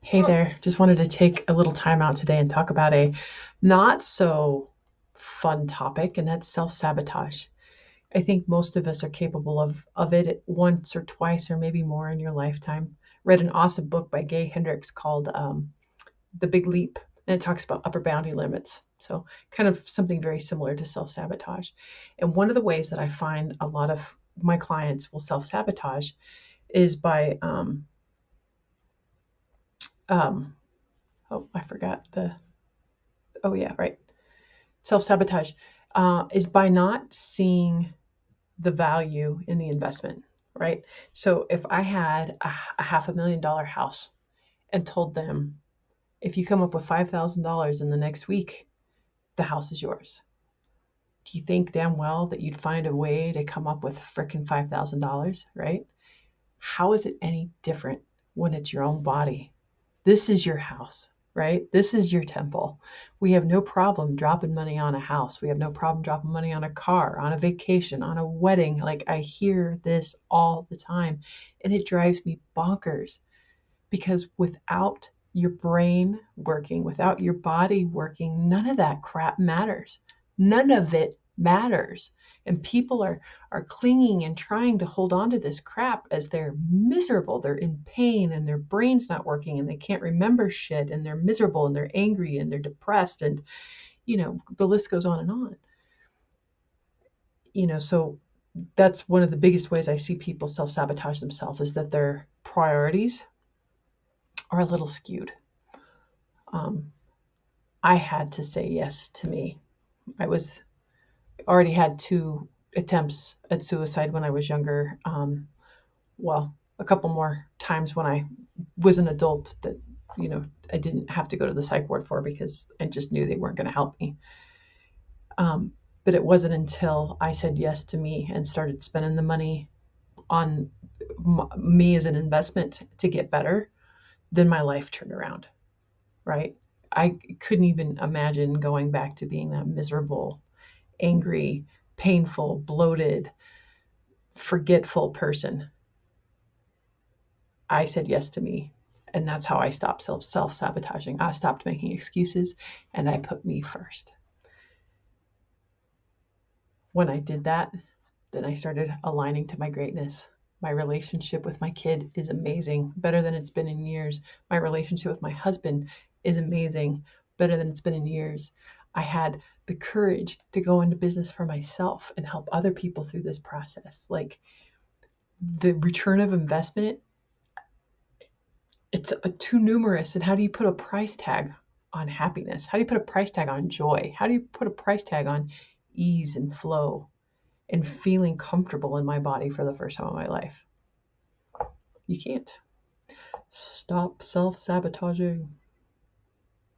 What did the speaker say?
Hey there, just wanted to take a little time out today and talk about a not so fun topic, and that's self-sabotage. I think most of us are capable of it once or twice or maybe more in your lifetime. Read an awesome book by Gay Hendricks called The Big Leap, and it talks about upper boundary limits. So, kind of something very similar to self-sabotage. And one of the ways that I find a lot of my clients will self-sabotage is by um, oh, I forgot the oh yeah, right. Self sabotage is by not seeing the value in the investment, right? So if I had a $500,000 house and told them, if you come up with $5,000 in the next week, the house is yours. Do you think damn well that you'd find a way to come up with frickin' $5,000, right? How is it any different when it's your own body? This is your house, right? This is your temple. We have no problem dropping money on a house. We have no problem dropping money on a car, on a vacation, on a wedding. Like, I hear this all the time, and it drives me bonkers because without your brain working, without your body working, none of that crap matters. None of it matters. And people are clinging and trying to hold on to this crap as they're miserable. They're in pain and their brain's not working and they can't remember shit and they're miserable and they're angry and they're depressed and the list goes on and on. So that's one of the biggest ways I see people self-sabotage themselves is that their priorities are a little skewed. Um, I had to say yes to me. I was already had two attempts at suicide when I was younger. Well, a couple more times when I was an adult that I didn't have to go to the psych ward for because I just knew they weren't going to help me. But it wasn't until I said yes to me and started spending the money on me as an investment to get better, then my life turned around. Right? I couldn't even imagine going back to being that miserable, angry, painful, bloated, forgetful person. I said yes to me. And that's how I stopped self sabotaging. I stopped making excuses and I put me first. When I did that, then I started aligning to my greatness. My relationship with my kid is amazing, better than it's been in years. My relationship with my husband is amazing, better than it's been in years. I had the courage to go into business for myself and help other people through this process. Like, the return of investment, it's too numerous. And how do you put a price tag on happiness? How do you put a price tag on joy? How do you put a price tag on ease and flow and feeling comfortable in my body for the first time in my life? You can't. Stop self sabotaging.